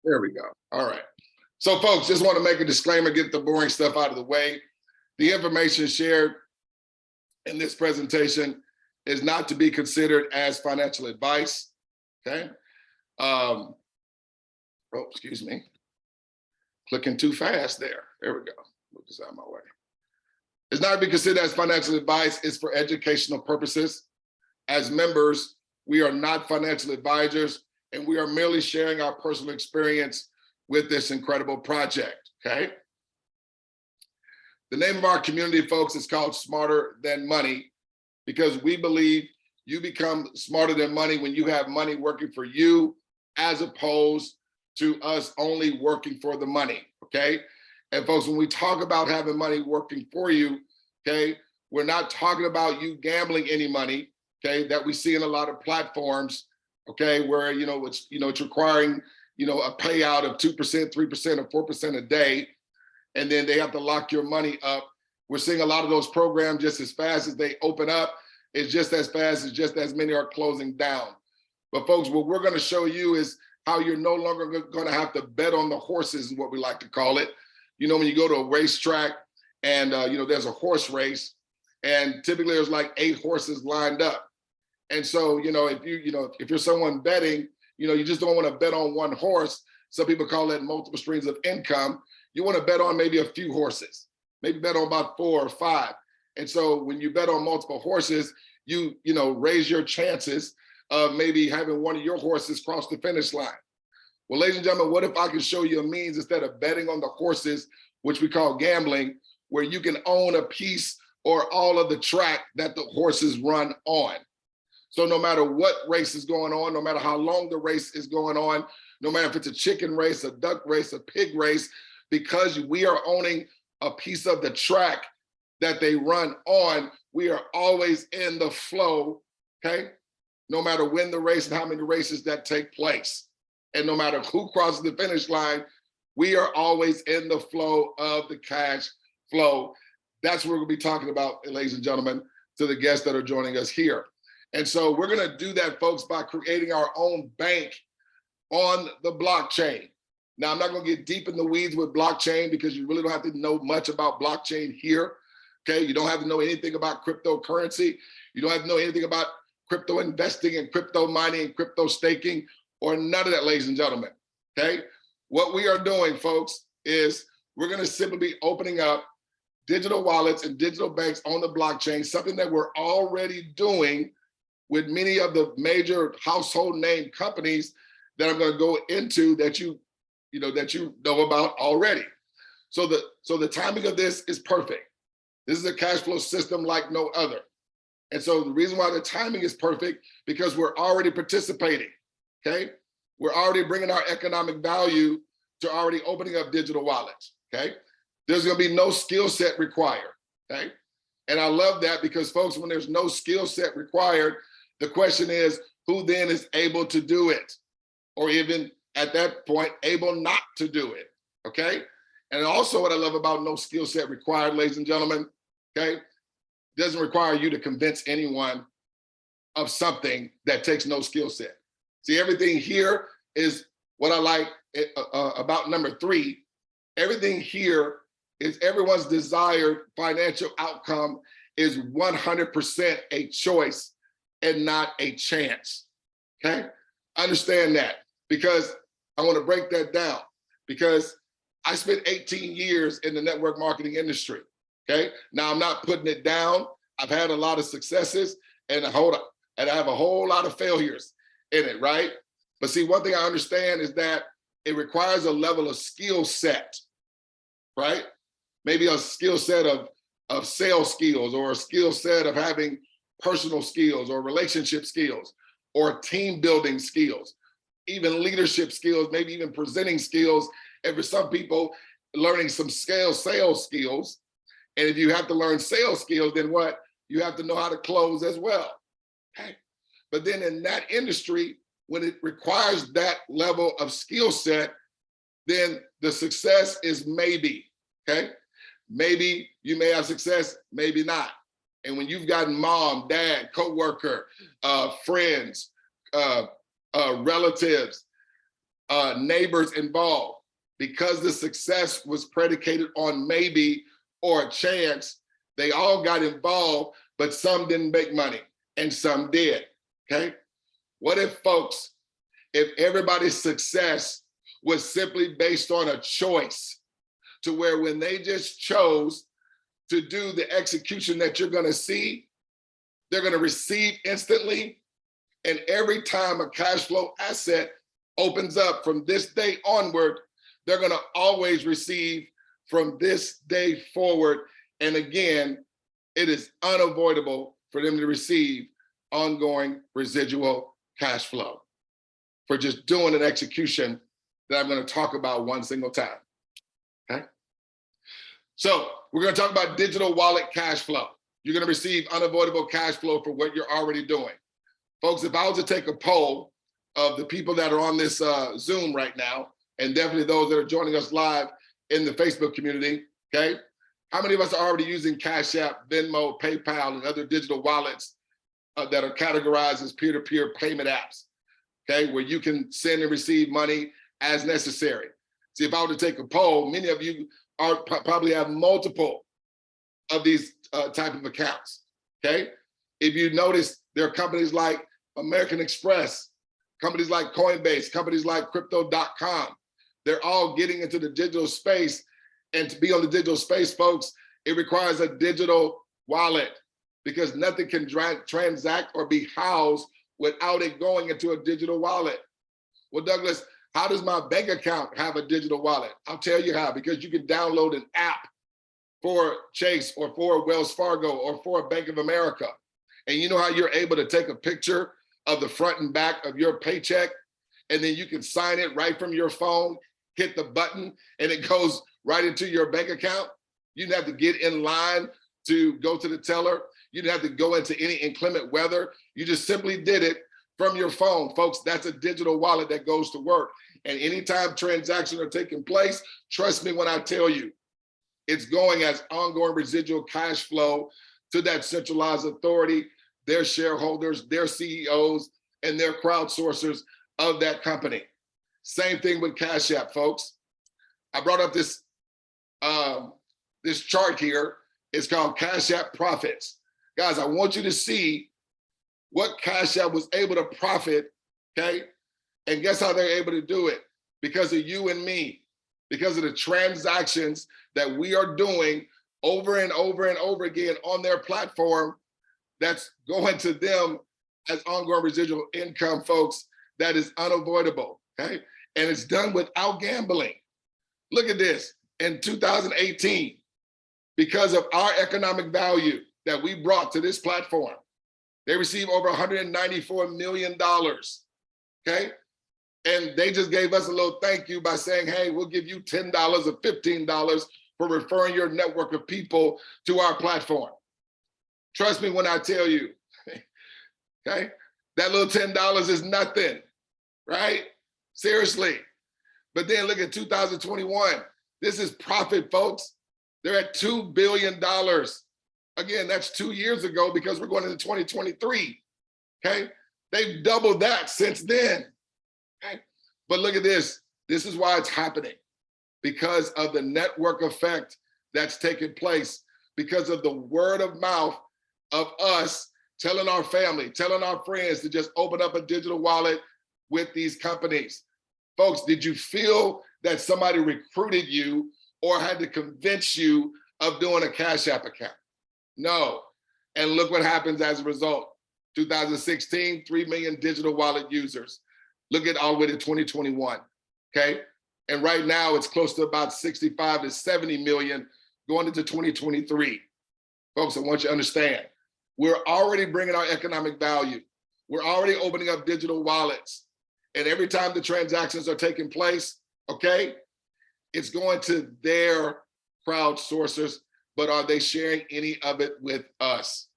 There we go. All right. So folks, just want to make a disclaimer, get the boring stuff out of the way. The information shared in this presentation is not to be considered as financial advice, okay? Oh, excuse me. Clicking too fast there. There we go. Move this out of my way. It's not to be considered as financial advice, it's for educational purposes. As members, we are not financial advisors, and we are merely sharing our personal experience with this incredible project, okay? The name of our community, folks, is called Smarter Than Money, because we believe you become smarter than money when you have money working for you, as opposed to us only working for the money, okay? And folks, when we talk about having money working for you, okay, we're not talking about you gambling any money, okay, that we see in a lot of platforms, okay, where, it's requiring, a payout of 2%, 3%, or 4% a day, and then they have to lock your money up. We're seeing a lot of those programs just as fast as they open up, it's just as fast as just as many are closing down. But folks, what we're gonna show you is how you're no longer gonna have to bet on the horses, is what we like to call it. When you go to a racetrack and there's a horse race, and typically there's like 8 horses lined up. And so, if you're someone betting, you just don't want to bet on one horse. Some people call that multiple streams of income. You want to bet on maybe a few horses, maybe bet on about 4 or 5. And so when you bet on multiple horses, you raise your chances of maybe having one of your horses cross the finish line. Well, ladies and gentlemen, what if I can show you a means, instead of betting on the horses, which we call gambling, where you can own a piece or all of the track that the horses run on. So no matter what race is going on, no matter how long the race is going on, no matter if it's a chicken race, a duck race, a pig race, because we are owning a piece of the track that they run on, we are always in the flow, okay? No matter when the race and how many races that take place. And no matter who crosses the finish line, we are always in the flow of the cash flow. That's what we're gonna be talking about, ladies and gentlemen, to the guests that are joining us here. And so we're gonna do that, folks, by creating our own bank on the blockchain. Now, I'm not gonna get deep in the weeds with blockchain, because you really don't have to know much about blockchain here, okay? You don't have to know anything about cryptocurrency. You don't have to know anything about crypto investing and crypto mining and crypto staking, or none of that, ladies and gentlemen, okay? What we are doing, folks, is we're gonna simply be opening up digital wallets and digital banks on the blockchain, something that we're already doing with many of the major household name companies that I'm gonna go into that you know about already. So the timing of this is perfect. This is a cash flow system like no other. And so the reason why the timing is perfect, because we're already participating, okay? We're already bringing our economic value to already opening up digital wallets, okay? There's gonna be no skill set required, okay? And I love that, because folks, when there's no skill set required, the question is, who then is able to do it? Or even at that point, able not to do it, okay? And also what I love about no skill set required, ladies and gentlemen, okay? Doesn't require you to convince anyone of something that takes no skill set. See, everything here is what I like about number 3. Everything here is everyone's desired financial outcome is 100% a choice and not a chance, okay? Understand that, because I want to break that down, because I spent 18 years in the network marketing industry, okay? Now, I'm not putting it down. I've had a lot of successes, and I have a whole lot of failures in it, right? But see, one thing I understand is that it requires a level of skill set, right? Maybe a skill set of sales skills, or a skill set of having personal skills or relationship skills or team building skills, even leadership skills, maybe even presenting skills. And for some people, learning some sales skills. And if you have to learn sales skills, then what? You have to know how to close as well. Okay. But then in that industry, when it requires that level of skill set, then the success is maybe, okay? Maybe you may have success, maybe not. And when you've gotten mom, dad, coworker, friends, relatives, neighbors involved. Because the success was predicated on maybe or a chance, they all got involved, but some didn't make money and some did, okay? What if, folks, if everybody's success was simply based on a choice, to where when they just chose to do the execution that you're gonna see, they're gonna receive instantly, and every time a cash flow asset opens up from this day onward, they're gonna always receive from this day forward. And again, it is unavoidable for them to receive ongoing residual cash flow for just doing an execution that I'm gonna talk about one single time, okay? So we're gonna talk about digital wallet cash flow. You're gonna receive unavoidable cash flow for what you're already doing. Folks, if I was to take a poll of the people that are on this Zoom right now, and definitely those that are joining us live in the Facebook community, okay? How many of us are already using Cash App, Venmo, PayPal, and other digital wallets that are categorized as peer-to-peer payment apps, okay? Where you can send and receive money as necessary. See, if I were to take a poll, many of you probably have multiple of these type of accounts, okay? If you notice, there are companies like American Express, companies like Coinbase, companies like Crypto.com. They're all getting into the digital space. And to be on the digital space, folks, it requires a digital wallet, because nothing can transact or be housed without it going into a digital wallet. Well, Douglas, how does my bank account have a digital wallet? I'll tell you how, because you can download an app for Chase or for Wells Fargo or for Bank of America. And you know how you're able to take a picture of the front and back of your paycheck, and then you can sign it right from your phone, hit the button, and it goes right into your bank account? You didn't have to get in line to go to the teller. You didn't have to go into any inclement weather. You just simply did it from your phone. Folks, that's a digital wallet that goes to work. And anytime transactions are taking place, trust me when I tell you, it's going as ongoing residual cash flow to that centralized authority, their shareholders, their CEOs, and their crowdsourcers of that company. Same thing with Cash App, folks. I brought up this chart here. It's called Cash App Profits. Guys, I want you to see what Cash App was able to profit, okay? And guess how they're able to do it? Because of you and me, because of the transactions that we are doing over and over and over again on their platform, that's going to them as ongoing residual income, folks, that is unavoidable, okay? And it's done without gambling. Look at this, in 2018, because of our economic value that we brought to this platform, they received over $194 million, okay? And they just gave us a little thank you by saying, hey, we'll give you $10 or $15 for referring your network of people to our platform. Trust me when I tell you, okay? That little $10 is nothing, right? Seriously. But then look at 2021. This is profit, folks. They're at $2 billion. Again, that's 2 years ago, because we're going into 2023, okay? They've doubled that since then, okay? But look at this. This is why it's happening, because of the network effect that's taking place, because of the word of mouth of us telling our family, telling our friends to just open up a digital wallet with these companies. Folks, did you feel that somebody recruited you or had to convince you of doing a Cash App account? No. And look what happens as a result. 2016, 3 million digital wallet users. Look at all the way to 2021, okay? And right now it's close to about 65 to 70 million going into 2023. Folks, I want you to understand, we're already bringing our economic value. We're already opening up digital wallets. And every time the transactions are taking place, okay, it's going to their crowdsourcers, but are they sharing any of it with us?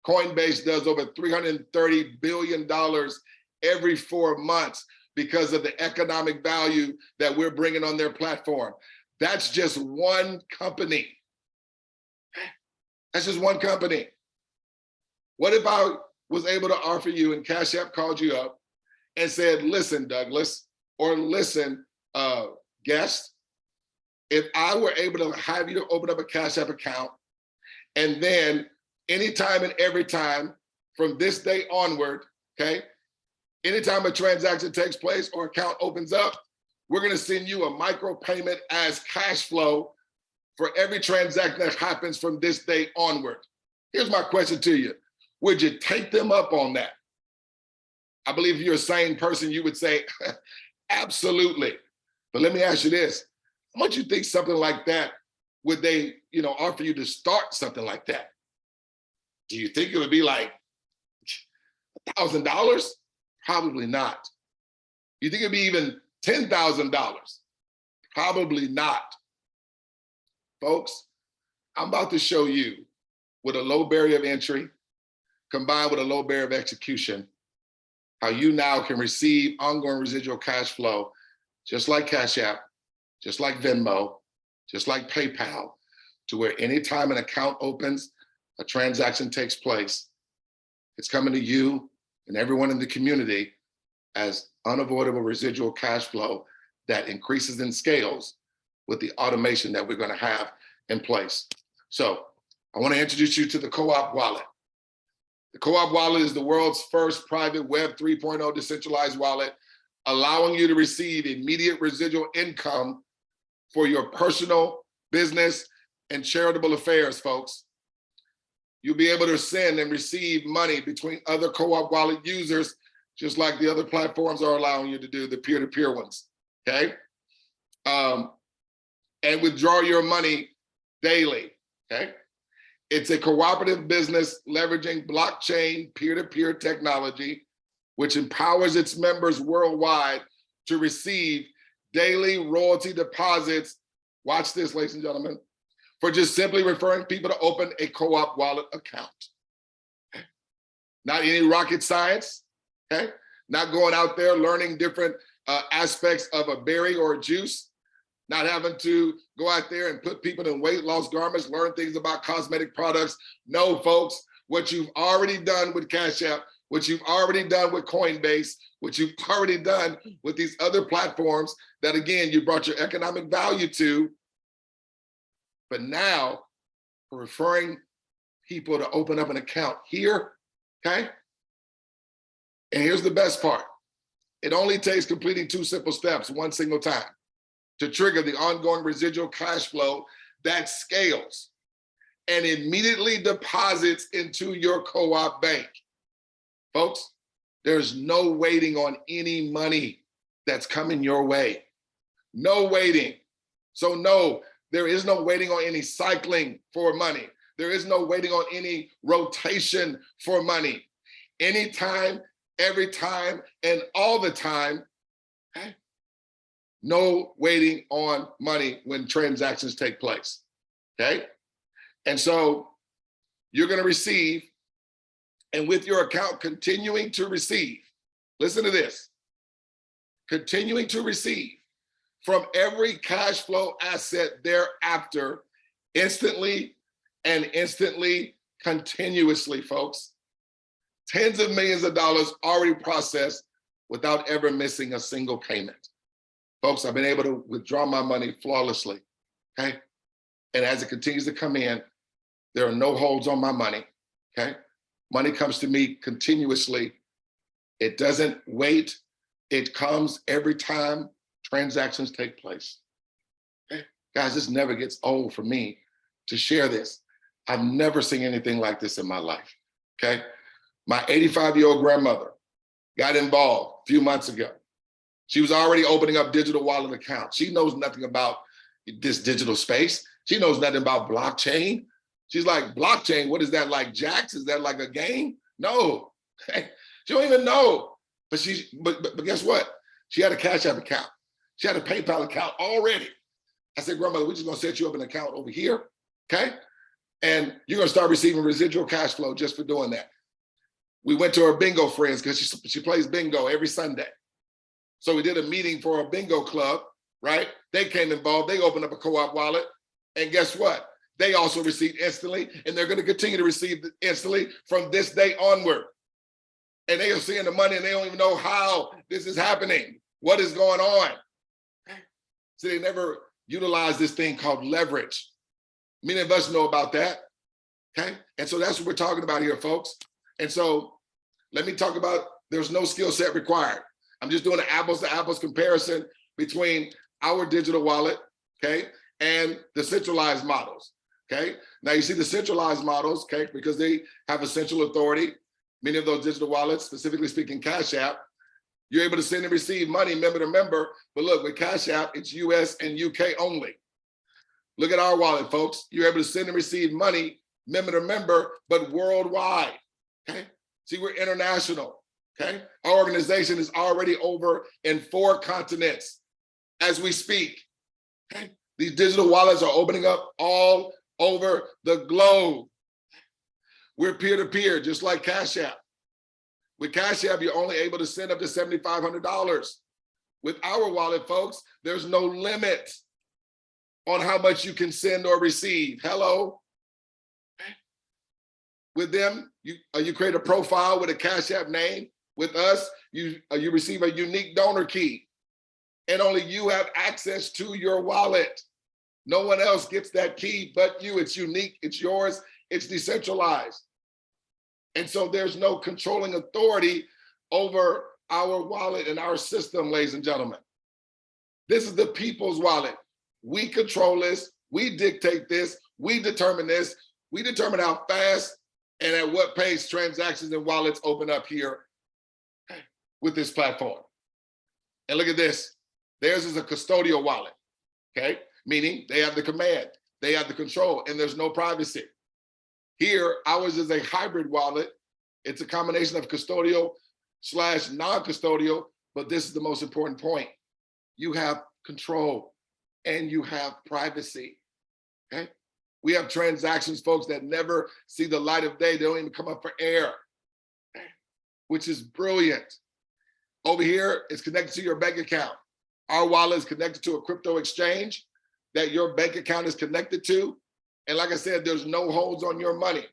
Coinbase does over $330 billion every 4 months because of the economic value that we're bringing on their platform. That's just one company. That's just one company. What if I was able to offer you, and Cash App called you up and said, listen, Douglas, or listen, guest, if I were able to have you to open up a Cash App account, and then anytime and every time from this day onward, okay, anytime a transaction takes place or account opens up, we're gonna send you a micro payment as cash flow for every transaction that happens from this day onward. Here's my question to you. Would you take them up on that? I believe if you're a sane person, you would say, absolutely. But let me ask you this. How much you think something like that would they, offer you to start something like that? Do you think it would be like $1,000? Probably not. You think it'd be even $10,000? Probably not. Folks, I'm about to show you with a low barrier of entry combined with a low barrier of execution, how you now can receive ongoing residual cash flow, just like Cash App, just like Venmo, just like PayPal, to where anytime an account opens, a transaction takes place, it's coming to you and everyone in the community as unavoidable residual cash flow that increases and scales with the automation that we're going to have in place. So I want to introduce you to the Co-op Wallet. The Co-op Wallet is the world's first private Web 3.0 decentralized wallet, allowing you to receive immediate residual income for your personal, business, and charitable affairs, folks. You'll be able to send and receive money between other Co-op Wallet users, just like the other platforms are allowing you to do, the peer-to-peer ones, okay? And withdraw your money daily, okay? It's a cooperative business leveraging blockchain peer-to-peer technology, which empowers its members worldwide to receive daily royalty deposits. Watch this, ladies and gentlemen, for just simply referring people to open a Co-op Wallet account. Not any rocket science, okay? Not going out there learning different aspects of a berry or a juice, not having to go out there and put people in weight loss garments, learn things about cosmetic products. No, folks, what you've already done with Cash App, what you've already done with Coinbase, what you've already done with these other platforms that, again, you brought your economic value to, but now for referring people to open up an account here, okay? And here's the best part. It only takes completing 2 simple steps, one single time, to trigger the ongoing residual cash flow that scales and immediately deposits into your co-op bank. Folks, there's no waiting on any money that's coming your way. No waiting. So no, there is no waiting on any cycling for money. There is no waiting on any rotation for money. Anytime, every time, and all the time, okay? No waiting on money when transactions take place, okay? And so you're gonna receive, and with your account continuing to receive, listen to this, continuing to receive from every cash flow asset thereafter, instantly and instantly, continuously, folks. Tens of millions of dollars already processed without ever missing a single payment. Folks, I've been able to withdraw my money flawlessly, okay? And as it continues to come in, there are no holds on my money, okay? Money comes to me continuously. It doesn't wait. It comes every time transactions take place. Okay? Guys, this never gets old for me to share this. I've never seen anything like this in my life, okay? My 85-year-old grandmother got involved a few months ago. She was already opening up digital wallet accounts. She knows nothing about this digital space. She knows nothing about blockchain. She's like, blockchain, what is that, like Jax? Is that like a game? No, she don't even know. But guess what? She had a Cash App account. She had a PayPal account already. I said, grandmother, we're just gonna set you up an account over here, okay? And you're gonna start receiving residual cash flow just for doing that. We went to her bingo friends because she plays bingo every Sunday. So we did a meeting for a bingo club, right? They came involved, they opened up a Co-op wallet, and guess what? They also received instantly, and they're gonna continue to receive instantly from this day onward. And they are seeing the money and they don't even know how this is happening. What is going on? So they never utilize this thing called leverage. Many of us know about that, okay? And so that's what we're talking about here, folks. And so let me talk about, there's no skill set required. I'm just doing an apples to apples comparison between our digital wallet, okay, and the centralized models, okay? Now you see the centralized models, okay, because they have a central authority. Many of those digital wallets, specifically speaking Cash App, you're able to send and receive money member to member, but look, with Cash App, it's US and UK only. Look at our wallet, folks. You're able to send and receive money member to member, but worldwide, okay? See, we're international, okay? Our organization is already over in 4 continents as we speak, okay? These digital wallets are opening up all over the globe. We're peer-to-peer, just like Cash App. With Cash App, you're only able to send up to $7,500. With our wallet, folks, there's no limit on how much you can send or receive. Hello. With them, you create a profile with a Cash App name. With us, you receive a unique donor key, and only you have access to your wallet. No one else gets that key but you. It's unique, it's yours, it's decentralized. And so there's no controlling authority over our wallet and our system, ladies and gentlemen. This is the people's wallet. We control this, we dictate this, we determine this, we determine how fast and at what pace transactions and wallets open up here with this platform. And look at this, theirs is a custodial wallet, okay? Meaning they have the command, they have the control, and there's no privacy. Here, ours is a hybrid wallet. It's a combination of custodial / non-custodial, but this is the most important point. You have control and you have privacy, okay? We have transactions, folks, that never see the light of day. They don't even come up for air, okay? Which is brilliant. Over here, it's connected to your bank account. Our wallet is connected to a crypto exchange that your bank account is connected to. And like I said, there's no holds on your money.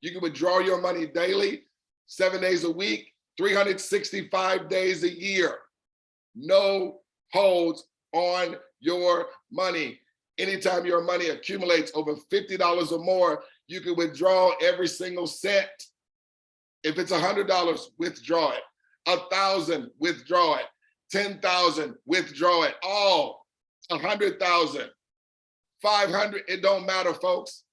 You can withdraw your money daily, 7 days a week, 365 days a year. No holds on your money. Anytime your money accumulates over $50 or more, you can withdraw every single cent. If it's $100, withdraw it. 1,000, withdraw it. 10,000, withdraw it. All 100,000. 500, it don't matter, folks.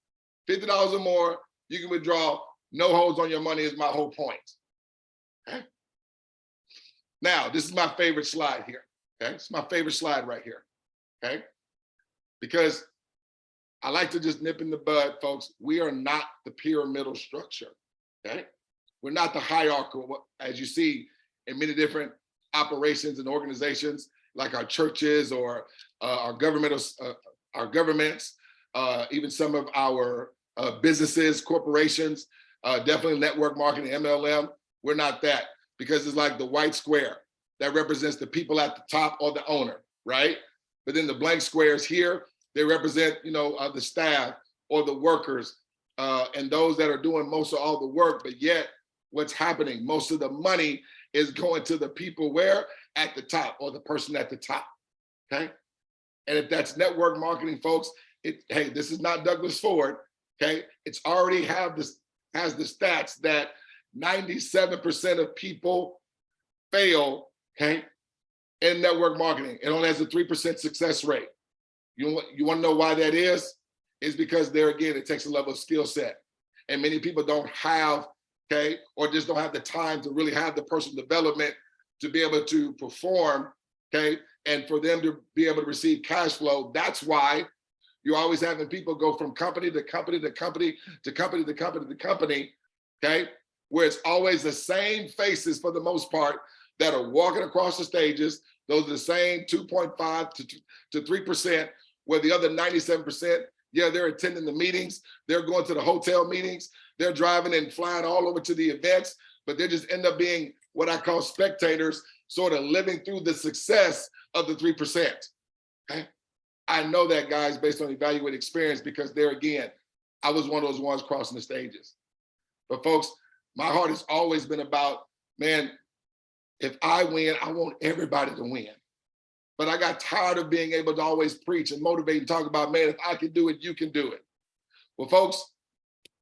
$50 or more, you can withdraw. No holds on your money is my whole point. Okay? Now, this is my favorite slide here. Okay, it's my favorite slide right here. Okay, because I like to just nip in the bud, folks. We are not the pyramidal structure. Okay, we're not the hierarchical, as you see in many different operations and organizations, like our churches or our governments, even some of our businesses, corporations, definitely network marketing, MLM. We're not that, because it's like the white square that represents the people at the top or the owner, right? But then the blank squares here, they represent, the staff or the workers and those that are doing most of all the work. But yet, what's happening? Most of the money is going to the people where? At the top, or the person at the top, okay? And if that's network marketing, folks, hey, this is not Douglas Ford, okay? It's already has the stats that 97% of people fail, okay, in network marketing. It only has a 3% success rate. You want to know why that is? It's because there again, it takes a level of skill set. And many people don't have, okay, or just don't have the time to really have the personal development to be able to perform, okay, and for them to be able to receive cash flow. That's why you're always having people go from company to company to company to company to company to company, okay, where it's always the same faces for the most part that are walking across the stages. Those are the same 2.5 to 3%, where the other 97%, yeah, they're attending the meetings, they're going to the hotel meetings, they're driving and flying all over to the events, but they just end up being what I call spectators, sort of living through the success of the 3%. Okay? I know that, guys, based on evaluated experience, because there again, I was one of those ones crossing the stages. But folks, my heart has always been about, man, If I win, I want everybody to win. But I got tired of being able to always preach and motivate and talk about, man, if I can do it, you can do it. Well, folks,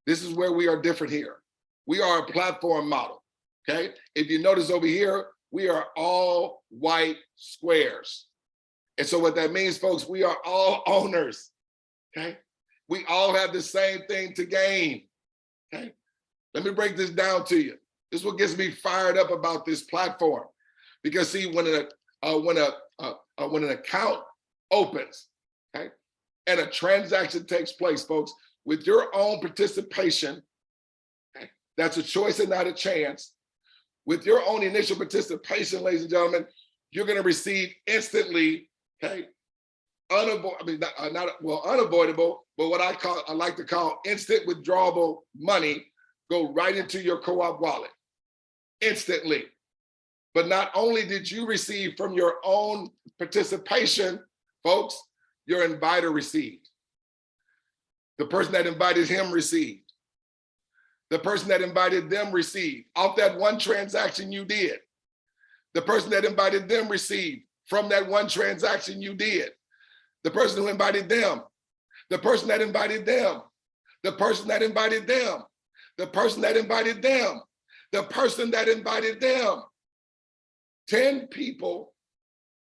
this is where we are different here. We are a platform model, okay? If you notice over here, we are all white squares. And so what that means, folks, we are all owners, okay? We all have the same thing to gain, okay? Let me break this down to you. This is what gets me fired up about this platform. Because see, when an account opens, okay, and a transaction takes place, folks, with your own participation, okay, that's a choice and not a chance. With your own initial participation, ladies and gentlemen, you're going to receive instantly, okay, unavoidable, but what I like to call instant withdrawable money go right into your co-op wallet instantly. But not only did you receive from your own participation, folks, your inviter received. The person that invited him received. The person that invited them received off that one transaction you did. The person that invited them received from that one transaction you did. The person who invited them. The person that invited them. The person that invited them. The person that invited them. The person that invited them. 10 people,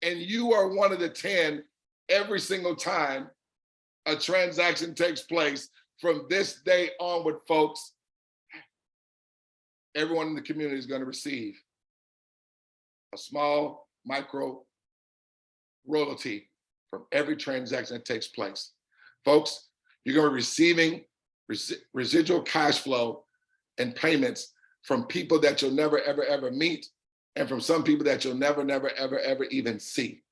and you are one of the 10 every single time a transaction takes place from this day onward, folks. Everyone in the community is going to receive a small micro royalty from every transaction that takes place. Folks, you're going to be receiving residual cash flow and payments from people that you'll never, ever, ever meet, and from some people that you'll never, never, ever, ever even see.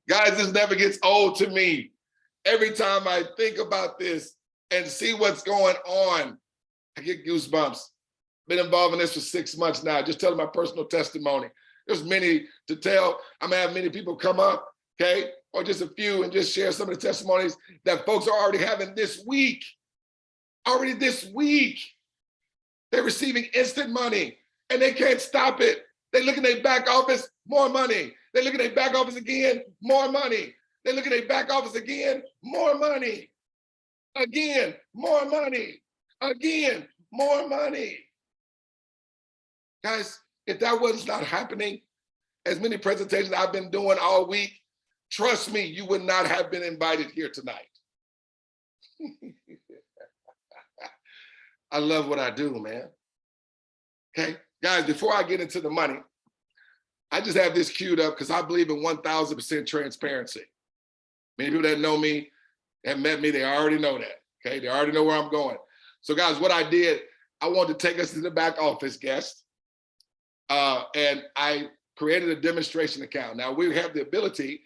Guys, this never gets old to me. Every time I think about this and see what's going on, I get goosebumps. Been involved in this for 6 months now, just telling my personal testimony. There's many to tell. I'm gonna have many people come up, okay? Or just a few, and just share some of the testimonies that folks are already having this week. Already this week. They're receiving instant money and they can't stop it. They look in their back office, more money. They look at their back office again, more money. They look at their back office again, more money. Again, more money. Again, more money. Guys, if that was not happening, as many presentations I've been doing all week, trust me, you would not have been invited here tonight. I love what I do, man. Okay, guys, before I get into the money, I just have this queued up because I believe in 1000% transparency. Many people that know me, have met me, they already know that, okay? They already know where I'm going. So guys, what I did, I wanted to take us to the back office, guests, and I created a demonstration account. Now we have the ability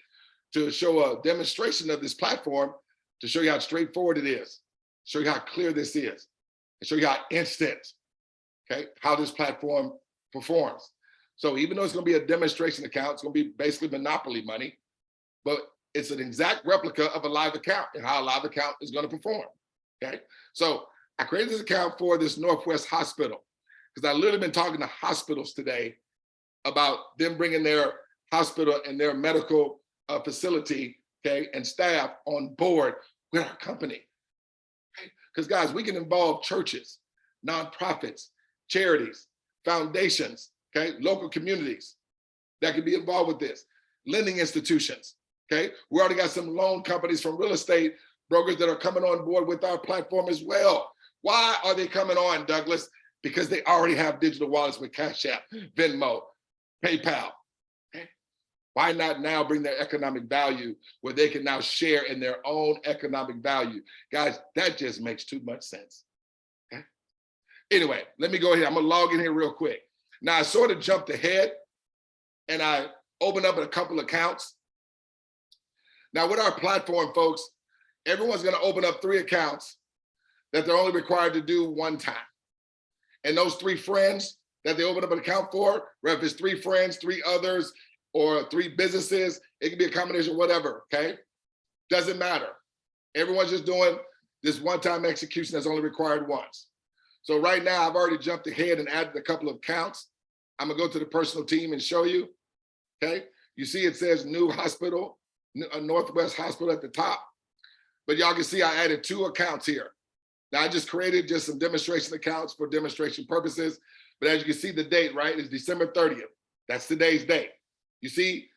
to show a demonstration of this platform to show you how straightforward it is, show you how clear this is, and show you how instant, okay, how this platform performs. So even though it's gonna be a demonstration account, it's gonna be basically monopoly money, but it's an exact replica of a live account and how a live account is gonna perform, okay? So I created this account for this Northwest hospital because I've literally been talking to hospitals today about them bringing their hospital and their medical facility, okay, and staff on board with our company. Because guys, we can involve churches, nonprofits, charities, foundations, okay, local communities that can be involved with this, lending institutions, okay? We already got some loan companies from real estate brokers that are coming on board with our platform as well. Why are they coming on, Douglas? Because they already have digital wallets with Cash App, Venmo, PayPal. Okay? Why not now bring their economic value where they can now share in their own economic value? Guys, that just makes too much sense. Okay? Anyway, let me go ahead. I'm gonna log in here real quick. Now I sort of jumped ahead and I opened up a couple accounts. Now with our platform, folks, everyone's gonna open up 3 accounts that they're only required to do one time. And those 3 friends that they open up an account for, whether if it's 3 friends, 3 others, or 3 businesses, it can be a combination of whatever, okay? Doesn't matter. Everyone's just doing this one-time execution that's only required once. So right now, I've already jumped ahead and added a couple of accounts. I'm gonna go to the personal team and show you, okay? You see it says new hospital, Northwest Hospital at the top, but y'all can see I added 2 accounts here. Now I just created just some demonstration accounts for demonstration purposes, but as you can see the date, right, is December 30th. That's today's date. You see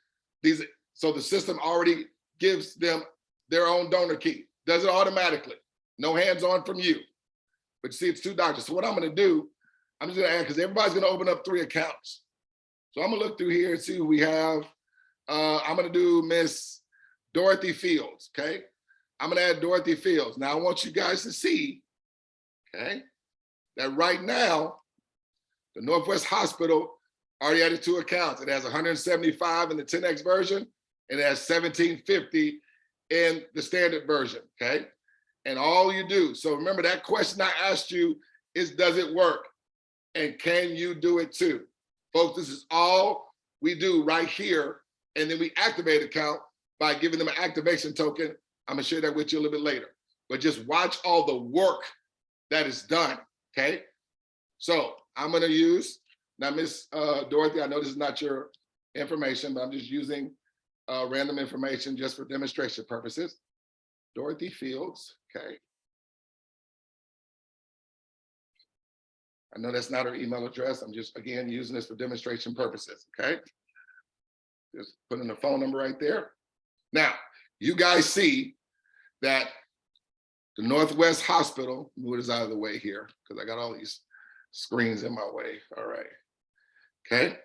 these, so the system already gives them their own donor key, does it automatically, no hands-on from you. But you see, it's 2 doctors. So what I'm gonna do, I'm just gonna add, because everybody's gonna open up 3 accounts. So I'm gonna look through here and see who we have. I'm gonna do Miss Dorothy Fields, okay? I'm gonna add Dorothy Fields. Now I want you guys to see, okay, that right now, the Northwest Hospital already added 2 accounts. It has 175 in the 10X version, and it has 1750 in the standard version, okay? And all you do, so remember that question I asked you is, does it work? And can you do it too? Folks, this is all we do right here. And then we activate account by giving them an activation token. I'm gonna share that with you a little bit later. But just watch all the work that is done, okay? So I'm gonna use, now Miss Dorothy, I know this is not your information, but I'm just using random information just for demonstration purposes. Dorothy Fields, okay. I know that's not her email address. I'm just, again, using this for demonstration purposes, okay? Just putting the phone number right there. Now, you guys see that the Northwest Hospital, move this out of the way here, because I got all these screens in my way, all right. Okay,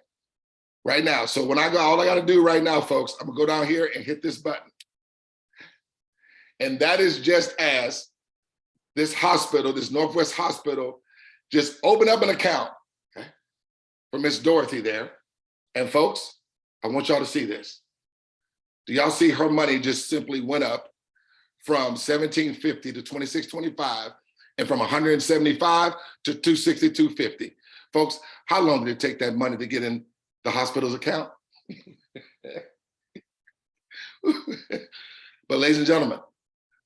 right now, so when I go, all I gotta do right now, folks, I'm gonna go down here and hit this button. And that is just as this hospital, this Northwest Hospital, just open up an account, okay, for Miss Dorothy there. And folks, I want y'all to see this. Do y'all see her money just simply went up from 1750 to 2625, and from 175 to 262.50. Folks, how long did it take that money to get in the hospital's account? But ladies and gentlemen,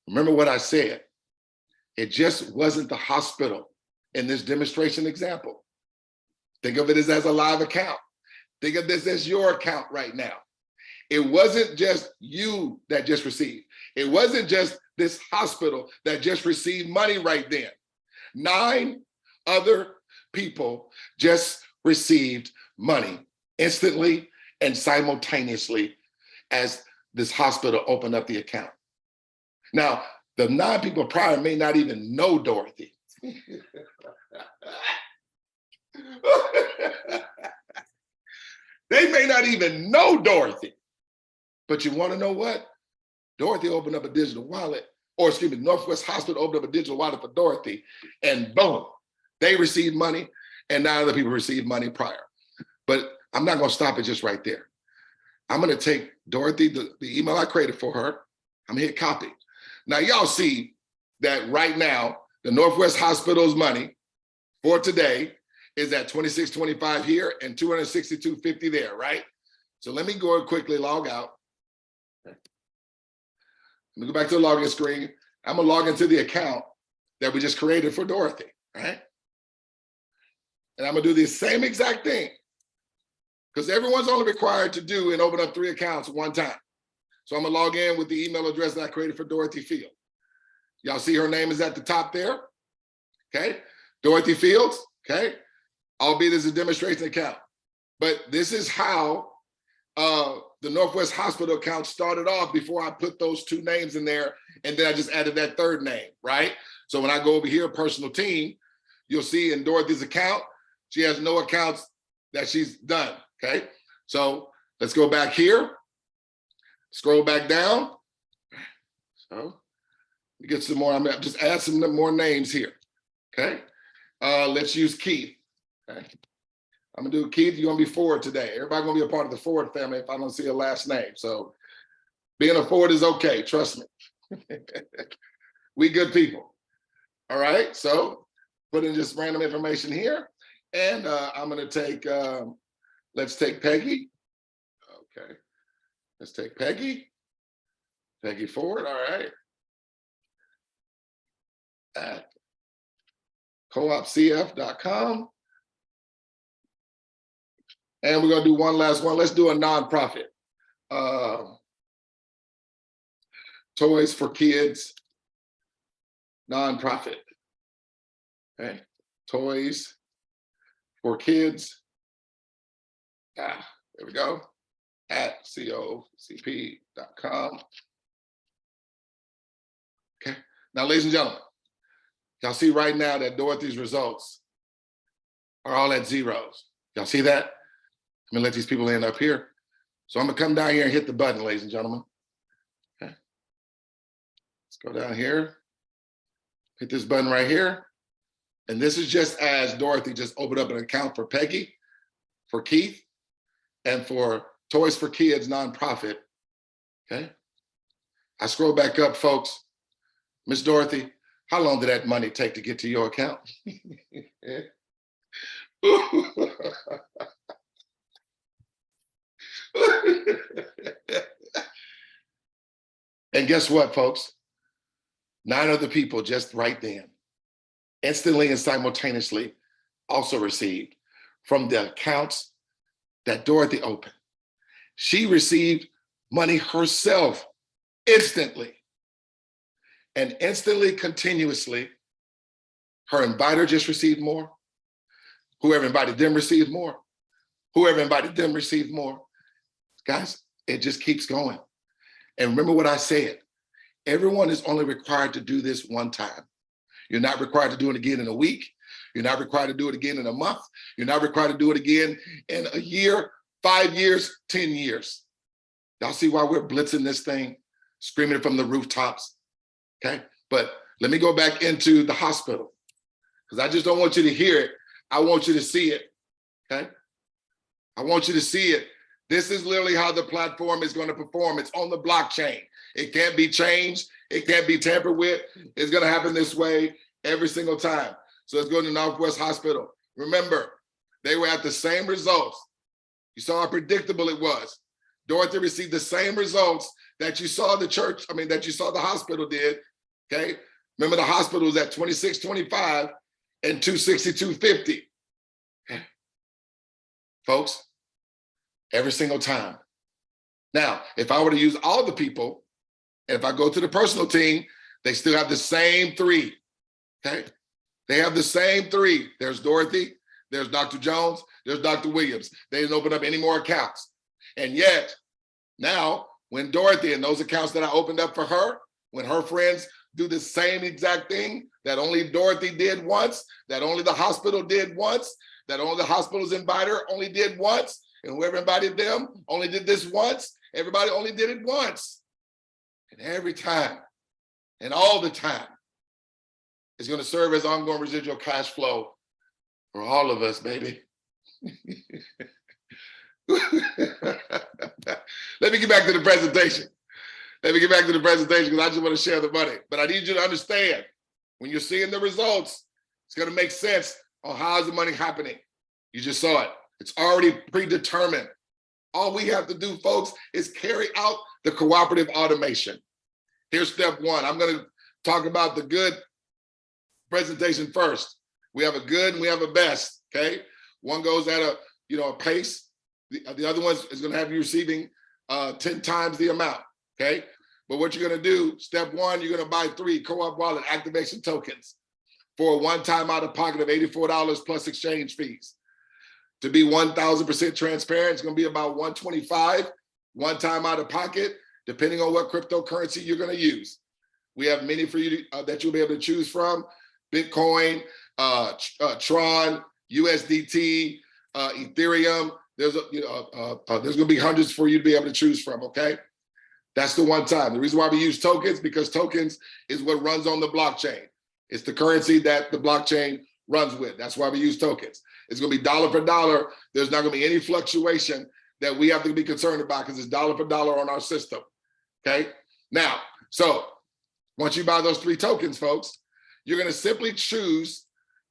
remember what I said. It just wasn't the hospital in this demonstration example. Think of it as a live account. Think of this as your account right now. It wasn't just you that just received. It wasn't just this hospital that just received money right then. 9 other people just received money instantly and simultaneously as this hospital opened up the account. Now, the 9 people prior may not even know Dorothy. They may not even know Dorothy. But you want to know what? Dorothy opened up a digital wallet, or excuse me, Northwest Hospital opened up a digital wallet for Dorothy, and boom, they received money, and 9 other people received money prior. But I'm not going to stop it just right there. I'm going to take Dorothy, the email I created for her, I'm going to hit copy. Now, y'all see that right now, the Northwest Hospital's money for today is at 2625 here and 262.50 there, right? So let me go and quickly log out. Let me go back to the login screen. I'm gonna log into the account that we just created for Dorothy, right? And I'm gonna do the same exact thing, because everyone's only required to do and open up 3 accounts at one time. So I'm gonna log in with the email address that I created for Dorothy Field. Y'all see her name is at the top there, okay? Dorothy Fields, okay? Albeit as a demonstration account. But this is how the Northwest Hospital account started off before I put those 2 names in there, and then I just added that 3rd name, right? So when I go over here, personal team, you'll see in Dorothy's account, she has no accounts that she's done, okay? So let's go back here, scroll back down. So we get some more, I'm gonna just add some more names here, okay? Let's use Keith, okay? I'm gonna do Keith, you're gonna be Ford today. Everybody gonna be a part of the Ford family if I don't see a last name. So being a Ford is okay, trust me. We good people. All right, so put in just random information here. And I'm gonna take, let's take Peggy. Okay, let's take Peggy. Peggy Ford, all right. at coopcf.com. And we're gonna do one last one. Let's do a nonprofit. Toys for Kids nonprofit. Okay, Toys for Kids. There we go. At coopcf.com. Okay. Now, ladies and gentlemen, y'all see right now that Dorothy's results are all at zeros. Y'all see that? I'm gonna let these people in up here. So I'm gonna come down here and hit the button, ladies and gentlemen. Okay. Let's go down here, hit this button right here. And this is just as Dorothy just opened up an account for Peggy, for Keith, and for Toys for Kids nonprofit. Okay. I scroll back up, folks. Miss Dorothy, how long did that money take to get to your account? And guess what, folks? 9 other people just right then, instantly and simultaneously, also received from the accounts that Dorothy opened. She received money herself instantly. And instantly, continuously, her inviter just received more. Whoever invited them received more. Whoever invited them received more. Guys, it just keeps going. And remember what I said, everyone is only required to do this one time. You're not required to do it again in a week. You're not required to do it again in a month. You're not required to do it again in a year, 5 years, 10 years. Y'all see why we're blitzing this thing, screaming it from the rooftops, okay? But let me go back into the hospital, because I just don't want you to hear it. I want you to see it, okay? I want you to see it. This is literally how the platform is going to perform. It's on the blockchain. It can't be changed. It can't be tampered with. It's going to happen this way every single time. So let's go to Northwest Hospital. Remember, they were at the same results. You saw how predictable it was. Dorothy received the same results that you saw the church, that you saw the hospital did, okay? Remember, the hospital was at 2625 and 262.50. Okay. Folks, every single time. Now, if I were to use all the people, and if I go to the personal team, they still have the same 3, okay? They have the same 3. There's Dorothy, there's Dr. Jones, there's Dr. Williams. They didn't open up any more accounts. And yet, now, when Dorothy and those accounts that I opened up for her, when her friends do the same exact thing that only Dorothy did once, that only the hospital did once, that only the hospital's inviter only did once, and whoever invited them only did this once, everybody only did it once. And every time, and all the time, it's going to serve as ongoing residual cash flow for all of us, baby. Let me get back to the presentation. Because I just want to share the money. But I need you to understand, when you're seeing the results, it's going to make sense on how is the money happening. You just saw it. It's already predetermined. All we have to do, folks, is carry out the cooperative automation. Here's step 1. I'm going to talk about the good presentation first. We have a good and we have a best, okay? One goes at a pace. The other one is going to have you receiving 10 times the amount, okay? But what you're going to do, step 1, you're going to buy 3 Co-op Wallet activation tokens for a one-time out-of-pocket of $84 plus exchange fees. To be 1,000% transparent, it's going to be about $125 one-time out-of-pocket, depending on what cryptocurrency you're going to use. We have many for you that you'll be able to choose from: Bitcoin, Tron, USDT, Ethereum. There's going to be hundreds for you to be able to choose from, okay? That's the one time. The reason why we use tokens, because tokens is what runs on the blockchain. It's the currency that the blockchain runs with. That's why we use tokens. It's going to be dollar for dollar. There's not going to be any fluctuation that we have to be concerned about, because it's dollar for dollar on our system, okay? Now, so once you buy those 3 tokens, folks, you're going to simply choose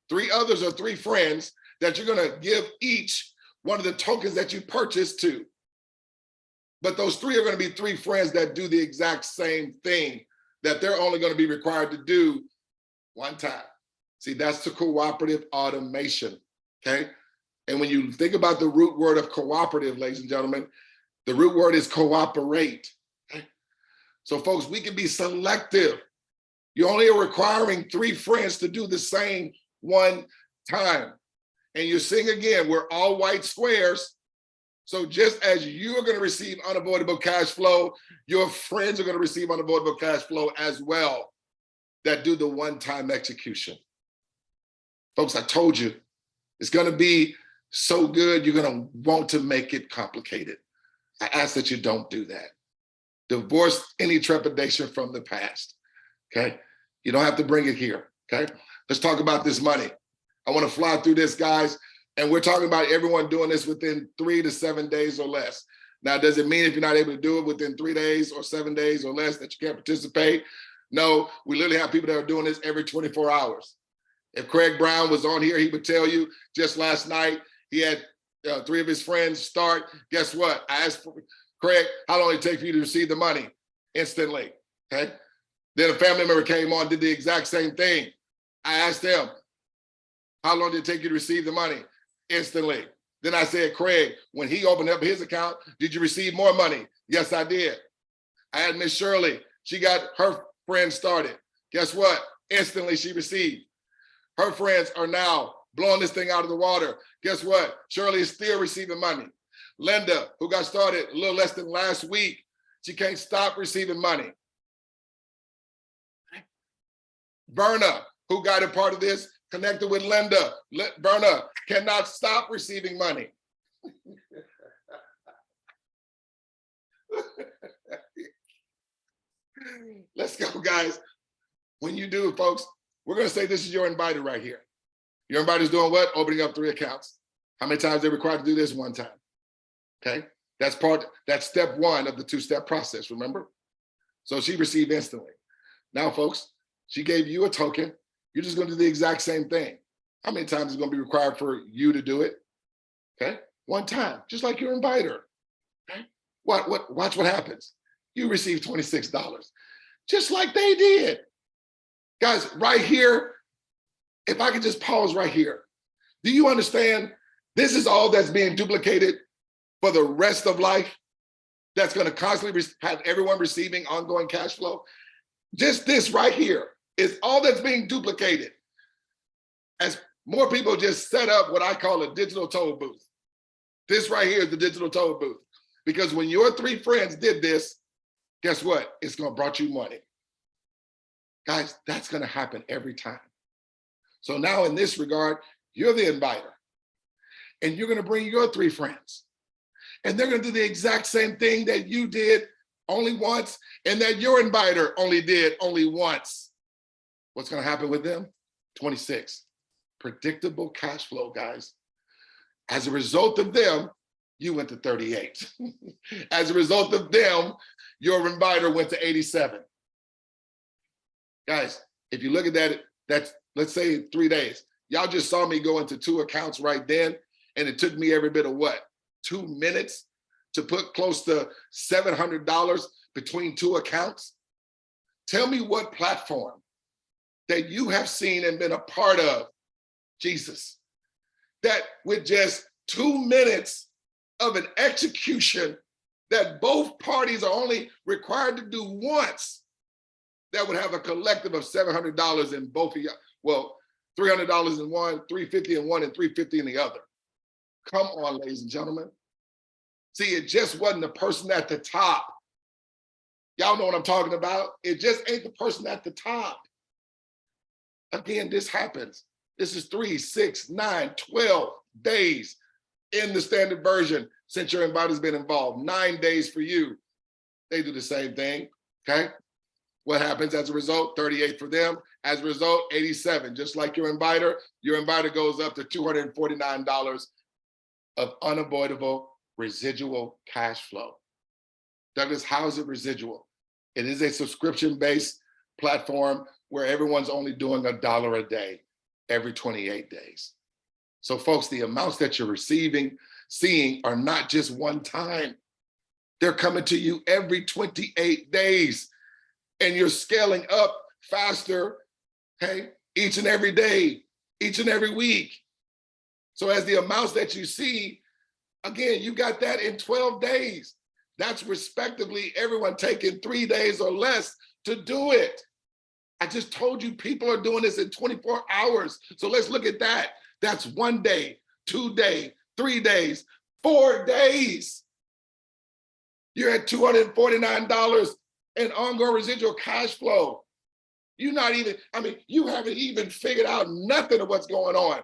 3 others or 3 friends that you're going to give each one of the tokens that you purchased to. But those 3 are going to be 3 friends that do the exact same thing that they're only going to be required to do One time. See, that's the cooperative automation, okay? And when you think about the root word of cooperative, ladies and gentlemen, the root word is cooperate. Okay? So folks, we can be selective. You only are requiring 3 friends to do the same one time. And you're seeing again, we're all white squares. So just as you are going to receive unavoidable cash flow, your friends are going to receive unavoidable cash flow as well that do the one-time execution. Folks, I told you, it's going to be so good, you're going to want to make it complicated. I ask that you don't do that. Divorce any trepidation from the past, okay? You don't have to bring it here, okay? Let's talk about this money. I want to fly through this, guys, and we're talking about everyone doing this within 3 to 7 days or less. Now, does it mean if you're not able to do it within 3 days or 7 days or less that you can't participate? No, we literally have people that are doing this every 24 hours. If Craig Brown was on here, he would tell you just last night, he had 3 of his friends start. Guess what? I asked Craig, how long did it take for you to receive the money? Instantly, okay? Then a family member came on, did the exact same thing. I asked them, how long did it take you to receive the money? Instantly. Then I said, Craig, when he opened up his account, did you receive more money? Yes, I did. I had Miss Shirley. She got her friends started. Guess what? Instantly she received. Her friends are now blowing this thing out of the water. Guess what? Shirley is still receiving money. Linda, who got started a little less than last week, she can't stop receiving money. Verna, who got a part of this, connected with Linda. Verna cannot stop receiving money. Let's go, guys. When you do it, folks, we're going to say this is your inviter right here. Your inviter's doing what? Opening up 3 accounts. How many times they're required to do this? 1 time. Okay? That's step 1 of the 2-step process, remember? So she received instantly. Now, folks, she gave you a token. You're just going to do the exact same thing. How many times is going to be required for you to do it? Okay? 1 time, just like your inviter. Okay? Watch what happens. You receive $26, just like they did. Guys, right here, if I could just pause right here. Do you understand? This is all that's being duplicated for the rest of life. That's going to constantly have everyone receiving ongoing cash flow. Just this right here is all that's being duplicated as more people just set up what I call a digital toll booth. This right here is the digital toll booth. Because when your 3 friends did this, guess what? It's going to brought you money. Guys, that's going to happen every time. So now in this regard, you're the inviter. And you're going to bring your 3 friends. And they're going to do the exact same thing that you did only once and that your inviter only did only once. What's going to happen with them? 26. Predictable cash flow, guys. As a result of them, you went to 38. As a result of them, your inviter went to 87. Guys, if you look at that, that's, let's say 3 days. Y'all just saw me go into 2 accounts right then, and it took me every bit of what? 2 minutes to put close to $700 between 2 accounts? Tell me what platform that you have seen and been a part of, Jesus, that with just 2 minutes of an execution that both parties are only required to do once, that would have a collective of $700 in both of you. Well, $300 in one, $350 in one, and $350 in the other. Come on, ladies and gentlemen. See, it just wasn't the person at the top. Y'all know what I'm talking about. It just ain't the person at the top. Again, this happens. This is 3, 6, 9, 12 days in the standard version since your inviter's been involved. 9 days for you. They do the same thing, okay? What happens as a result? 38 for them. As a result, 87. Just like your inviter goes up to $249 of unavoidable residual cash flow. Douglas, how is it residual? It is a subscription-based platform where everyone's only doing $1 a day every 28 days. So folks, the amounts that you're seeing are not just one time. They're coming to you every 28 days. And you're scaling up faster, okay, each and every day, each and every week. So as the amounts that you see, again, you got that in 12 days. That's respectively everyone taking 3 days or less to do it. I just told you people are doing this in 24 hours. So let's look at that. That's 1 day, 2 days, 3 days, 4 days. You're at $249 in ongoing residual cash flow. You're not even, you haven't even figured out nothing of what's going on.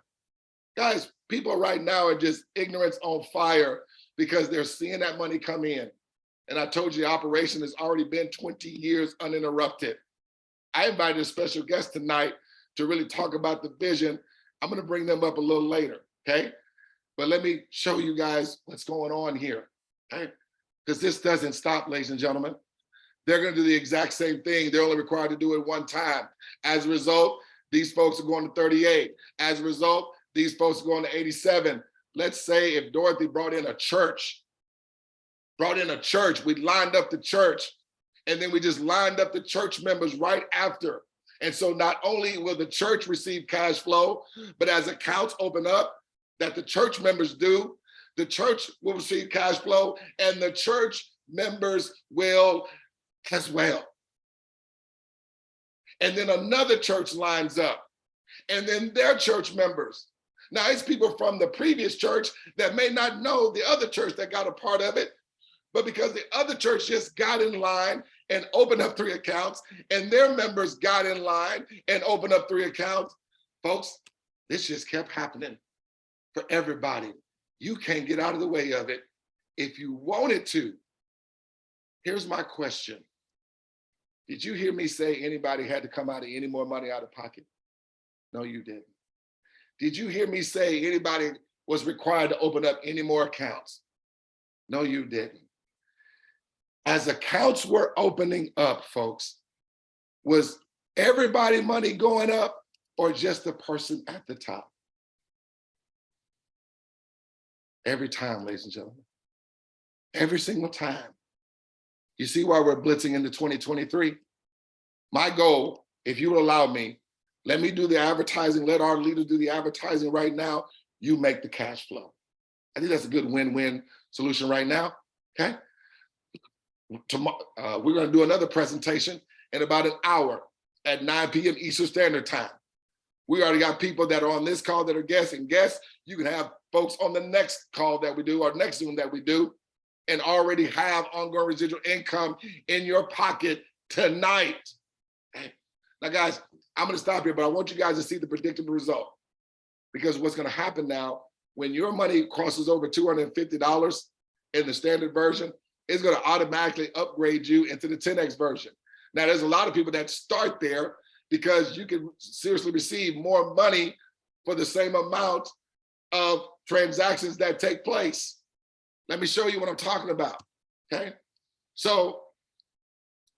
Guys, people right now are just ignorance on fire because they're seeing that money come in. And I told you the operation has already been 20 years uninterrupted. I invited a special guest tonight to really talk about the vision. I'm gonna bring them up a little later, okay? But let me show you guys what's going on here, okay? Because this doesn't stop, ladies and gentlemen. They're gonna do the exact same thing. They're only required to do it one time. As a result, these folks are going to 38. As a result, these folks are going to 87. Let's say if Dorothy brought in a church, we lined up the church, and then we just lined up the church members right after. And so not only will the church receive cash flow, but as accounts open up that the church members do, the church will receive cash flow and the church members will as well. And then another church lines up, and then their church members. Now it's people from the previous church that may not know the other church that got a part of it, but because the other church just got in line and opened up 3 accounts, and their members got in line and opened up 3 accounts, folks, this just kept happening for everybody. You can't get out of the way of it if you wanted to. Here's my question. Did you hear me say anybody had to come out of any more money out of pocket? No, you didn't. Did you hear me say anybody was required to open up any more accounts? No, you didn't. As accounts were opening up, folks, was everybody money going up or just the person at the top? Every time, ladies and gentlemen. Every single time. You see why we're blitzing into 2023? My goal, if you will allow me, let me do the advertising, let our leaders do the advertising right now, you make the cash flow. I think that's a good win-win solution right now, okay? Tomorrow, we're gonna do another presentation in about an hour at 9 p.m. Eastern Standard Time. We already got people that are on this call that are guests, and guests, you can have folks on the next call that we do, or next Zoom that we do, and already have ongoing residual income in your pocket tonight. Okay. Now guys, I'm gonna stop here, but I want you guys to see the predictable result. Because what's gonna happen now, when your money crosses over $250 in the standard version, it's gonna automatically upgrade you into the 10X version. Now there's a lot of people that start there because you can seriously receive more money for the same amount of transactions that take place. Let me show you what I'm talking about, okay? So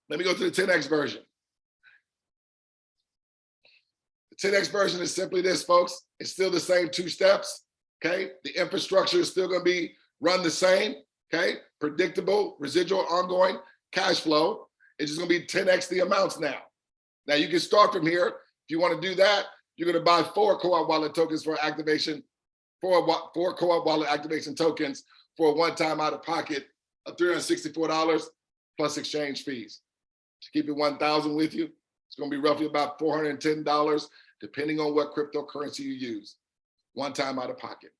let me go to the 10X version. The 10X version is simply this, folks. It's still the same 2 steps, okay? The infrastructure is still gonna be run the same, okay? Predictable, residual, ongoing cash flow. It's just gonna be 10X the amounts now. Now you can start from here. If you wanna do that, you're gonna buy 4 co-op wallet tokens for activation, 4 co-op wallet activation tokens for a one-time out-of-pocket of $364 plus exchange fees. To keep it 1,000 with you, it's gonna be roughly about $410, depending on what cryptocurrency you use. One-time out-of-pocket.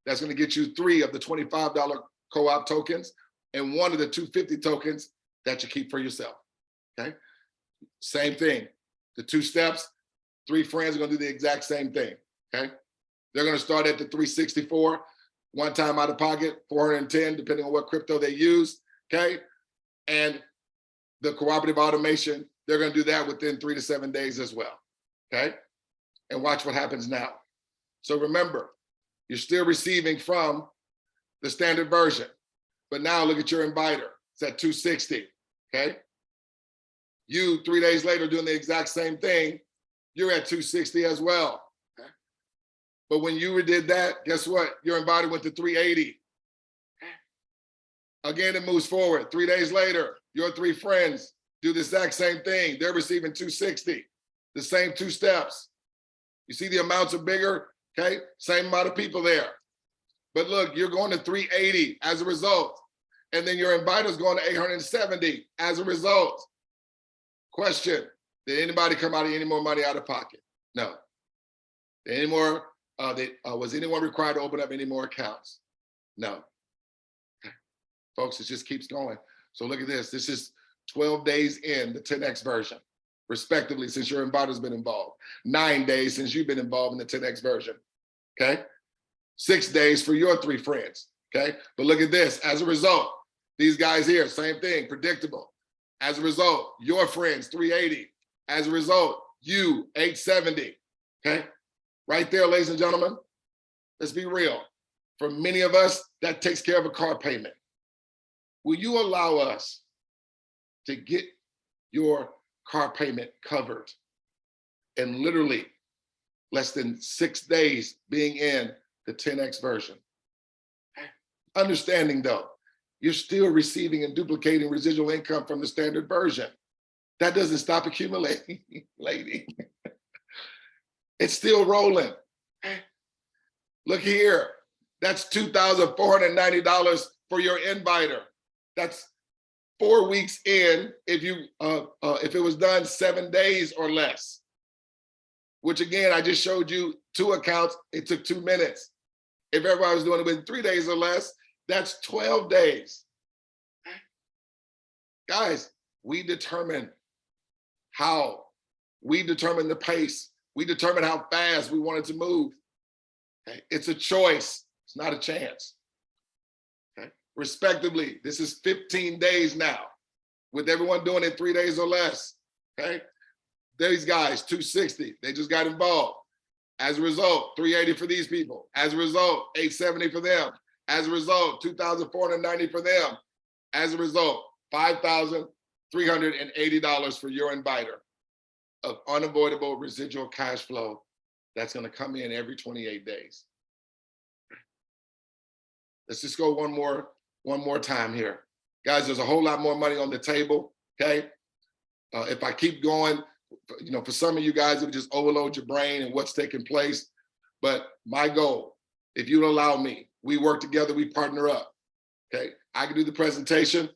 That's gonna get you 3 of the $25 co-op tokens and 1 of the 250 tokens that you keep for yourself, okay? Same thing, the 2 steps, 3 friends are gonna do the exact same thing, okay? They're gonna start at the 364, one time out of pocket, 410, depending on what crypto they use, okay? And the cooperative automation, they're gonna do that within 3 to 7 days as well, okay? And watch what happens now. So remember, you're still receiving from the standard version, but now look at your inviter, it's at 260, okay? You, 3 days later, doing the exact same thing, you're at 260 as well. But when you did that, guess what? Your inviter went to 380. Again, it moves forward. 3 days later, your 3 friends do the exact same thing. They're receiving 260. the same 2 steps. You see the amounts are bigger, okay? Same amount of people there. But look, you're going to 380 as a result. And then your inviter's going to 870 as a result. Question, did anybody come out of any more money out of pocket? No. Did any more, was anyone required to open up any more accounts? No. Okay. Folks, it just keeps going. So look at this. This is 12 days in the 10X version, respectively, since your inviter's been involved. 9 days since you've been involved in the 10X version, okay? 6 days for your 3 friends, okay? But look at this. As a result, these guys here, same thing, predictable. As a result, your friends, 380. As a result, you, 870, okay? Right there, ladies and gentlemen, let's be real. For many of us, that takes care of a car payment. Will you allow us to get your car payment covered in literally less than 6 days being in the 10X version? Understanding though, you're still receiving and duplicating residual income from the standard version. That doesn't stop accumulating, lady. It's still rolling. Look here, that's $2,490 for your inviter. That's 4 weeks in if it was done 7 days or less. Which again, I just showed you 2 accounts, it took 2 minutes. If everybody was doing it within 3 days or less, that's 12 days. Guys, we determine how, we determine the pace, we determine how fast we want it to move. Okay? It's a choice, it's not a chance. Okay? Respectively, this is 15 days now, with everyone doing it 3 days or less. Okay? These guys, 260, they just got involved. As a result, 380 for these people. As a result, 870 for them. As a result, 2,490 for them. As a result, $5,380 for your inviter of unavoidable residual cash flow that's going to come in every 28 days. Let's just go one more time here. Guys, there's a whole lot more money on the table, okay? If I keep going, you know, for some of you guys, it would just overload your brain and what's taking place. But my goal, if you'll allow me, we work together, we partner up, okay? I can do the presentation.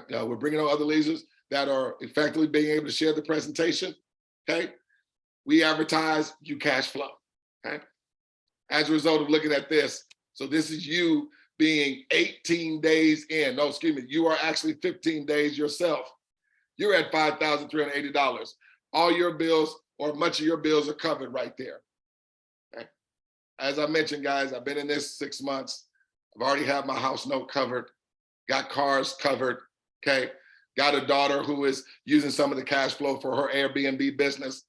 We're bringing on other leaders that are effectively being able to share the presentation, okay? We advertise, you cash flow, okay? As a result of looking at this, so this is you being 18 days in. No, excuse me, you are actually 15 days yourself. You're at $5,380. All your bills or much of your bills are covered right there. Okay? As I mentioned, guys, I've been in this 6 months. I've already had my house note covered, got cars covered, okay? Got a daughter who is using some of the cash flow for her Airbnb business.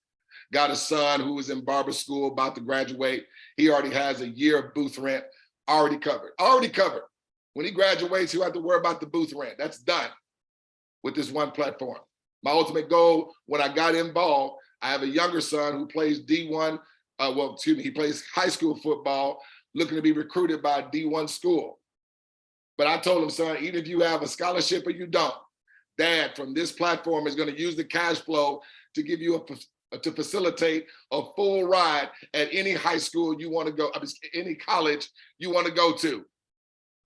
Got a son who is in barber school, about to graduate. He already has a year of booth rent already covered, already covered. When he graduates, he'll have to worry about the booth rent. That's done with this one platform. My ultimate goal, when I got involved, I have a younger son who plays D1, he plays high school football, looking to be recruited by a D1 school. But I told him, son, even if you have a scholarship or you don't, Dad from this platform is going to use the cash flow to give you to facilitate a full ride at any high school you want to go, any college you want to go to.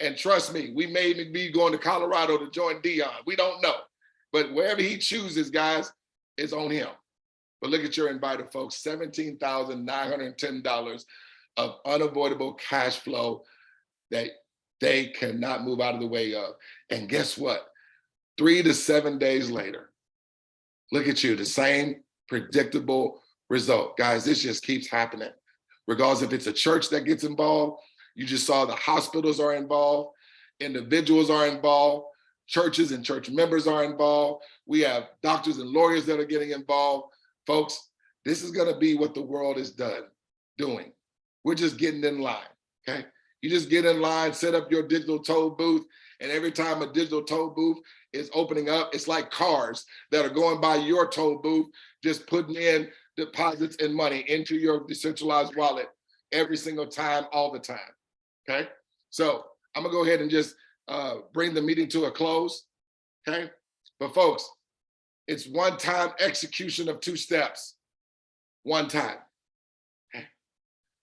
And trust me, we may be going to Colorado to join Dion. We don't know. But wherever he chooses, guys, it's on him. But look at your inviter, folks, $17,910 of unavoidable cash flow that they cannot move out of the way of. And guess what? 3 to 7 days later, look at you, the same predictable result. Guys, this just keeps happening. Regardless if it's a church that gets involved, you just saw the hospitals are involved, individuals are involved, churches and church members are involved. We have doctors and lawyers that are getting involved. Folks, this is gonna be what the world is doing. We're just getting in line, okay? You just get in line, set up your digital toll booth, and every time a digital toll booth is opening up, it's like cars that are going by your toll booth, just putting in deposits and money into your decentralized wallet every single time, all the time, okay? So I'm gonna go ahead and just bring the meeting to a close, okay? But folks, it's one-time execution of 2 steps. one time. Okay.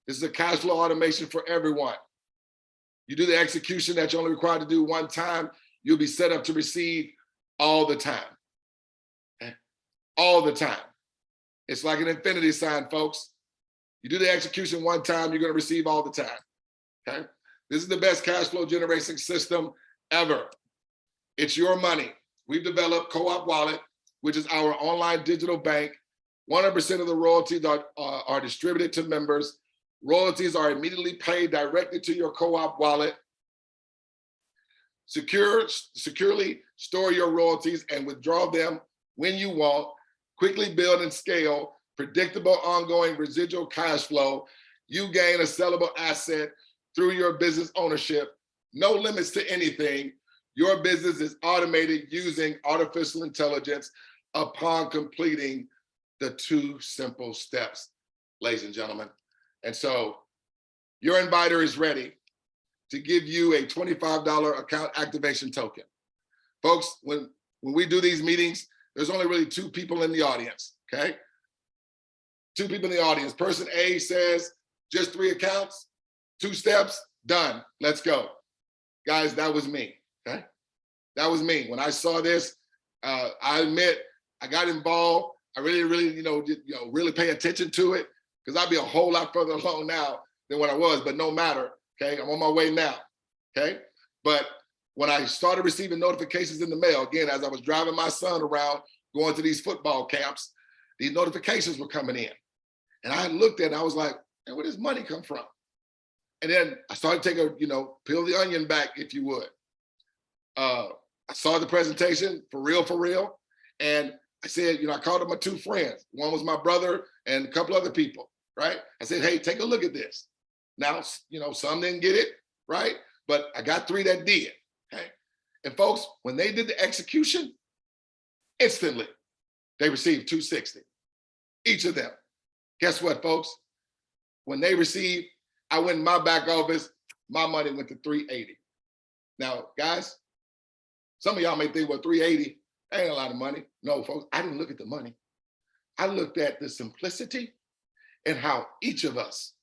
This is a cash flow automation for everyone. You do the execution that you're only required to do one time, you'll be set up to receive all the time. Okay. All the time. It's like an infinity sign, folks. You do the execution one time, you're going to receive all the time. Okay. This is the best cash flow generation system ever. It's your money. We've developed Co-op Wallet, which is our online digital bank. 100% of the royalties are distributed to members. Royalties are immediately paid directly to your Co-op Wallet. Securely store your royalties and withdraw them when you want. Quickly build and scale predictable ongoing residual cash flow. You gain a sellable asset through your business ownership. No limits to anything. Your business is automated using artificial intelligence upon completing the 2 simple steps, ladies and gentlemen. And so your inviter is ready to give you a $25 account activation token. Folks, when we do these meetings, there's only really 2 people in the audience, okay? 2 people in the audience. Person A says, just 3 accounts, 2 steps, done, let's go. Guys, that was me, okay? That was me. When I saw this, I admit I got involved. I really, really pay attention to it, because I'd be a whole lot further along now than what I was, but no matter, okay? I'm on my way now, okay? But when I started receiving notifications in the mail, again, as I was driving my son around, going to these football camps, these notifications were coming in. And I looked at it, I was like, hey, where does money come from? And then I started to take a, peel the onion back, if you would. I saw the presentation, for real. And I said, I called up my 2 friends. One was my brother and a couple other people, right? I said, hey, take a look at this. Now, some didn't get it, right? But I got 3 that did, okay? And folks, when they did the execution, instantly, they received $260, each of them. Guess what, folks? When they received, I went in my back office, my money went to $380. Now, guys, some of y'all may think, well, $380, that ain't a lot of money. No, folks, I didn't look at the money. I looked at the simplicity and how each of us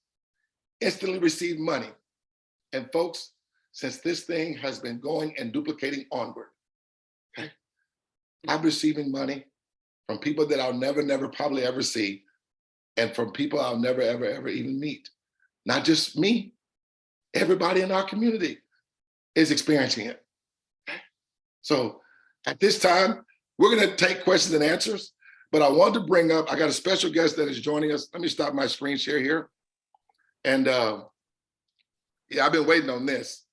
instantly received money. And folks, since this thing has been going and duplicating onward, okay, I'm receiving money from people that I'll never probably ever see, and from people I'll never, ever even meet. Not just me, everybody in our community is experiencing it. Okay? So at this time, we're gonna take questions and answers, but I want to bring up, I got a special guest that is joining us. Let me stop my screen share here. And yeah, I've been waiting on this.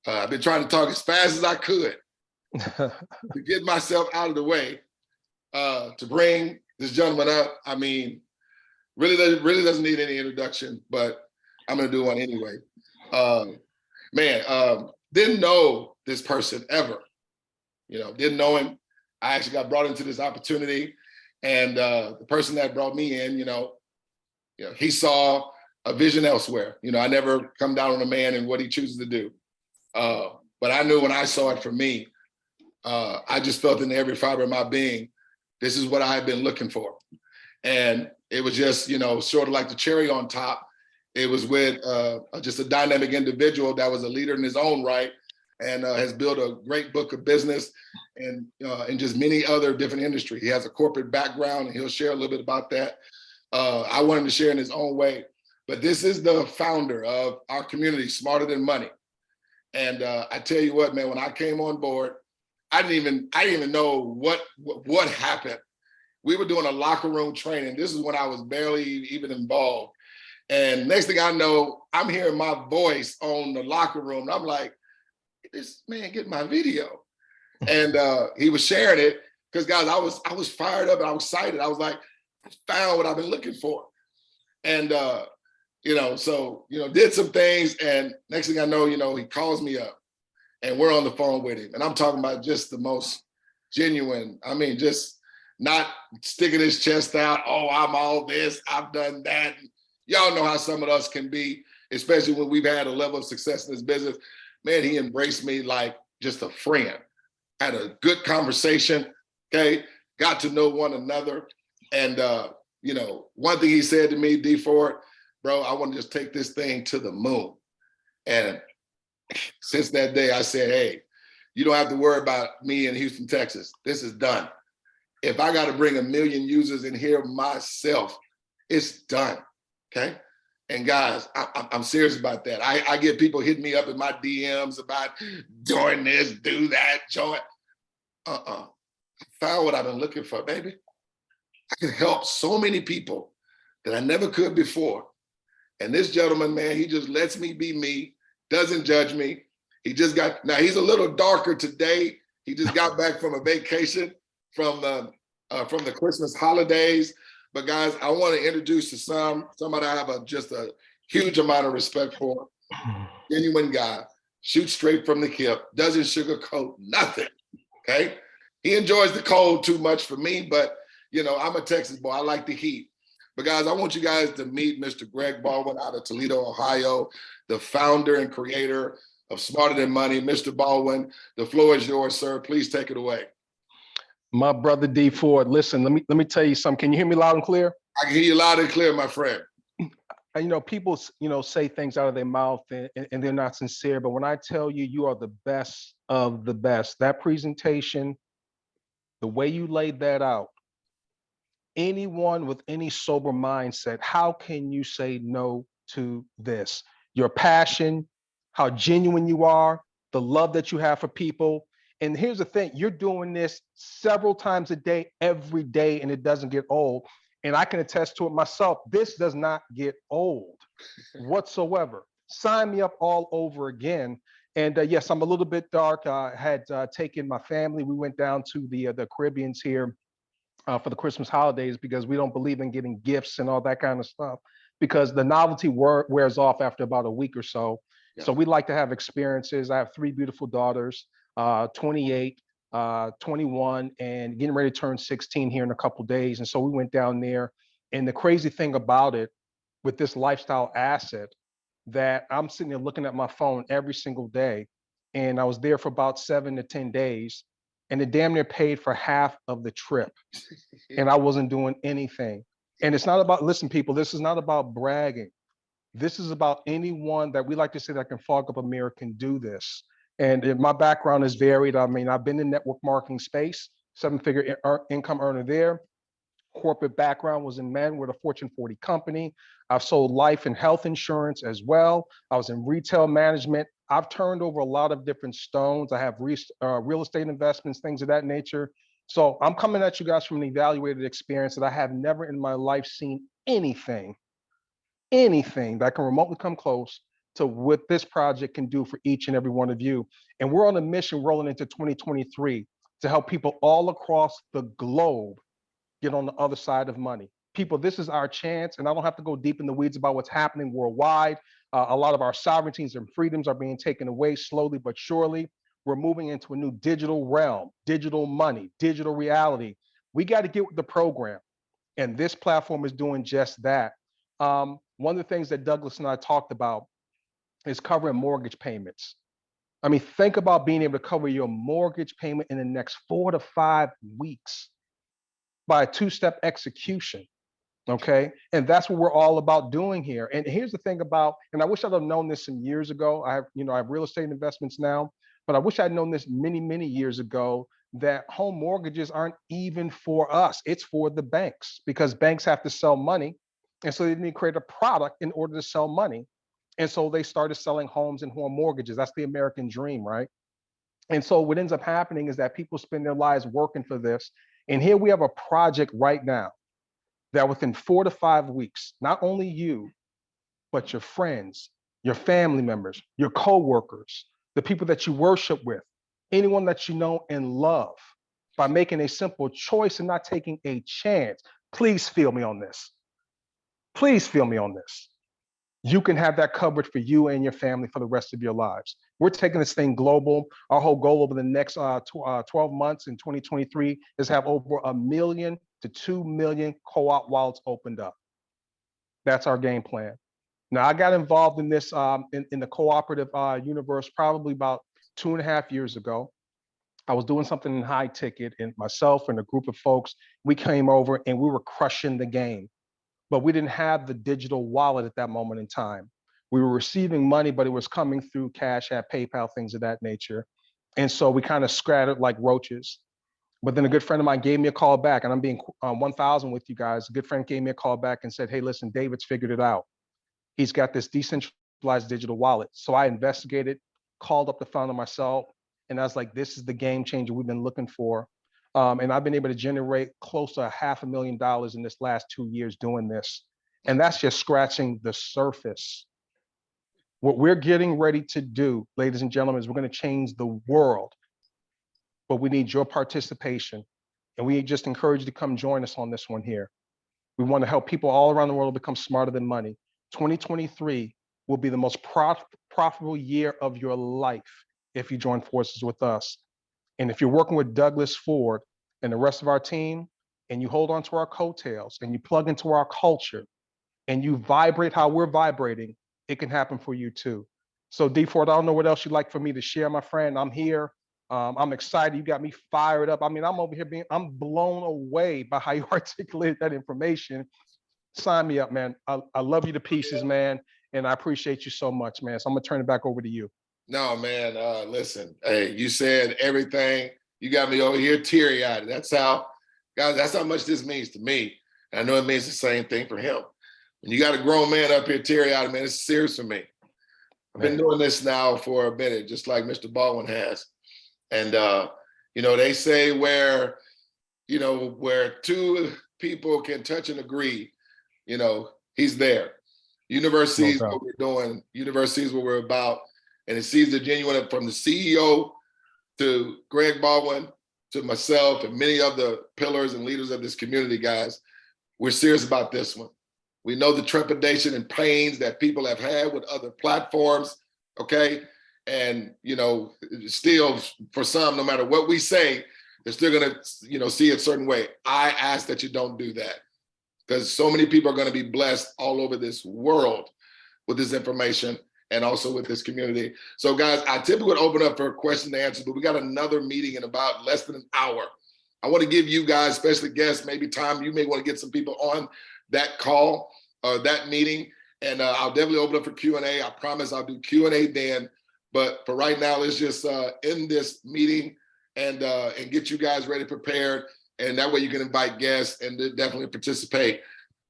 I've been trying to talk as fast as I could to get myself out of the way to bring this gentleman up. I mean, really doesn't need any introduction, but I'm gonna do one anyway. Didn't know this person ever, didn't know him. I actually got brought into this opportunity, and the person that brought me in, he saw a vision elsewhere. I never come down on a man and what he chooses to do. But I knew when I saw it for me, I just felt in every fiber of my being, this is what I had been looking for. And it was just, sort of like the cherry on top. It was with just a dynamic individual that was a leader in his own right, and has built a great book of business and in just many other different industries. He has a corporate background, and he'll share a little bit about that. I wanted to share in his own way, but this is the founder of our community, Smarter Than Money. And I tell you what, man, when I came on board, I didn't even know what happened. We were doing a locker room training. This is when I was barely even involved. And next thing I know, I'm hearing my voice on the locker room. And I'm like, this man get my video. And he was sharing it because, guys, I was fired up and I was excited. I was like, I found what I've been looking for. And, did some things. And next thing I know, he calls me up and we're on the phone with him. And I'm talking about just the most genuine, just not sticking his chest out. Oh, I'm all this, I've done that. Y'all know how some of us can be, especially when we've had a level of success in this business. Man, he embraced me like just a friend. Had a good conversation, okay? Got to know one another. And, one thing he said to me, D Ford, bro, I want to just take this thing to the moon. And since that day, I said, hey, you don't have to worry about me in Houston, Texas. This is done. If I got to bring 1 million users in here myself, it's done, okay? And guys, I'm serious about that. I get people hitting me up in my DMs about join this, do that, join. I found what I've been looking for, baby. I can help so many people that I never could before. And this gentleman, man, he just lets me be me, doesn't judge me. Now he's a little darker today. He just got back from a vacation from the Christmas holidays. But guys, I want to introduce to somebody I have just a huge amount of respect for. Genuine guy, shoots straight from the hip, doesn't sugarcoat nothing, okay? He enjoys the cold too much for me, but I'm a Texas boy, I like the heat. But guys, I want you guys to meet Mr. Greg Baldwin out of Toledo, Ohio, the founder and creator of Smarter Than Money. Mr. Baldwin, the floor is yours, sir. Please take it away. My brother D Ford, listen, let me tell you something. Can you hear me loud and clear? I can hear you loud and clear, my friend. People, say things out of their mouth and they're not sincere. But when I tell you, you are the best of the best, that presentation, the way you laid that out, anyone with any sober mindset, how can you say no to this? Your passion, how genuine you are, the love that you have for people. And here's the thing, you're doing this several times a day, every day, and it doesn't get old. And I can attest to it myself. This does not get old whatsoever. Sign me up all over again. And yes, I'm a little bit dark. I had taken my family. We went down to the Caribbeans here for the Christmas holidays because we don't believe in getting gifts and all that kind of stuff because the novelty wears off after about a week or so. Yeah. So we like to have experiences. I have 3 beautiful daughters, 28, 21, and getting ready to turn 16 here in a couple of days. And so we went down there. And the crazy thing about it with this lifestyle asset that I'm sitting there looking at my phone every single day. And I was there for about 7 to 10 days. And it damn near paid for half of the trip. And I wasn't doing anything. And it's not about, listen, people, this is not about bragging. This is about anyone that we like to say that can fog up a mirror can do this. And my background is varied. I mean, I've been in network marketing space, 7-figure income earner there. Corporate background was in men with a Fortune 40 company. I've sold life and health insurance as well. I was in retail management. I've turned over a lot of different stones. I have real estate investments, things of that nature. So I'm coming at you guys from an evaluated experience that I have never in my life seen anything that can remotely come close to what this project can do for each and every one of you. And we're on a mission rolling into 2023 to help people all across the globe get on the other side of money. People, this is our chance, and I don't have to go deep in the weeds about what's happening worldwide. A lot of our sovereignties and freedoms are being taken away slowly but surely. We're moving into a new digital realm, digital money, digital reality. We got to get with the program, and this platform is doing just that. One of the things that Douglas and I talked about is covering mortgage payments. I mean, think about being able to cover your mortgage payment in the next 4 to 5 weeks by a 2-step execution, okay? And that's what we're all about doing here. And here's the thing about, and I wish I'd have known this some years ago. I have real estate investments now, but I wish I'd known this many, many years ago that home mortgages aren't even for us. It's for the banks because banks have to sell money. And so they need to create a product in order to sell money. And so they started selling homes and home mortgages. That's the American dream, right? And so what ends up happening is that people spend their lives working for this. And here we have a project right now that within 4 to 5 weeks, not only you, but your friends, your family members, your coworkers, the people that you worship with, anyone that you know and love, by making a simple choice and not taking a chance. Please feel me on this. Please feel me on this. You can have that coverage for you and your family for the rest of your lives. We're taking this thing global. Our whole goal over the next 12 months in 2023 is have over 1 million to 2 million co-op wallets opened up. That's our game plan. Now, I got involved in this in the cooperative universe probably about 2.5 years ago. I was doing something in high ticket, and myself and a group of folks, we came over and we were crushing the game. but we didn't have the digital wallet at that moment in time. We were receiving money, but it was coming through Cash App, PayPal, things of that nature. And so we kind of scattered like roaches. But then a good friend of mine gave me a call back, and I'm being 1,000 with you guys. A good friend gave me a call back and said, hey, listen, David's figured it out. He's got this decentralized digital wallet. So I investigated, called up the founder myself, and I was like, this is the game changer we've been looking for. And I've been able to generate close to $500,000 in this last 2 years doing this. And that's just scratching the surface. What we're getting ready to do, ladies and gentlemen, is we're going to change the world. But we need your participation. And we just encourage you to come join us on this one here. We want to help people all around the world become smarter than money. 2023 will be the most profitable year of your life if you join forces with us. And if you're working with Douglas Ford and the rest of our team, and you hold on to our coattails and you plug into our culture and you vibrate how we're vibrating, it can happen for you too. So D Ford, I don't know what else you'd like for me to share, my friend. I'm here. I'm excited. You got me fired up. I mean, I'm over here I'm blown away by how you articulate that information. Sign me up, man. I love you to pieces, man. And I appreciate you so much, man. So I'm gonna turn it back over to you. No, man, listen, hey, you said everything. You got me over here teary-eyed. That's how, guys, that's how much this means to me. And I know it means the same thing for him. When you got a grown man up here teary-eyed, man, it's serious for me. I've been doing this now for a minute, just like Mr. Baldwin has. And, you know, they say where two people can touch and agree, you know, he's there. University is what we're doing. University is what we're about. And it sees the genuine from the CEO to Greg Baldwin to myself and many of the pillars and leaders of this community, guys. We're serious about this one. We know the trepidation and pains that people have had with other platforms, okay? And, you know, still for some, no matter what we say, they're still gonna, you know, see it a certain way. I ask that you don't do that, because so many people are gonna be blessed all over this world with this information and also with this community. So guys, I typically would open up for question and answers, but we got another meeting in about less than an hour. I want to give you guys, especially guests, maybe time, you may want to get some people on that call or that meeting. And I'll definitely open up for Q&A. I promise I'll do Q&A then. But for right now, let's just end this meeting and get you guys ready, prepared. And that way you can invite guests and definitely participate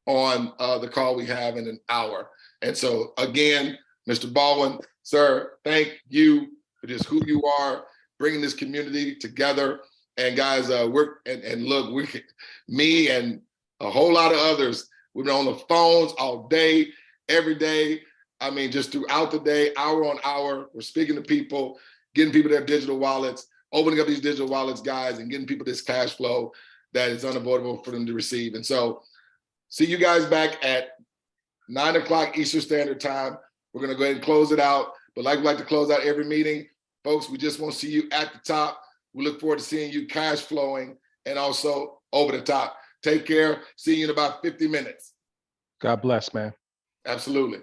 on the call we have in an hour. And so again, Mr. Baldwin, sir, thank you for just who you are, bringing this community together. And guys, me and a whole lot of others, we've been on the phones all day, every day. I mean, just throughout the day, hour on hour, we're speaking to people, getting people their digital wallets, opening up these digital wallets, guys, and getting people this cash flow that is unavoidable for them to receive. And so see you guys back at 9 o'clock Eastern Standard Time. We're gonna go ahead and close it out. But like we like to close out every meeting, folks, we just want to see you at the top. We look forward to seeing you cash flowing and also over the top. Take care. See you in about 50 minutes. God bless, man. Absolutely.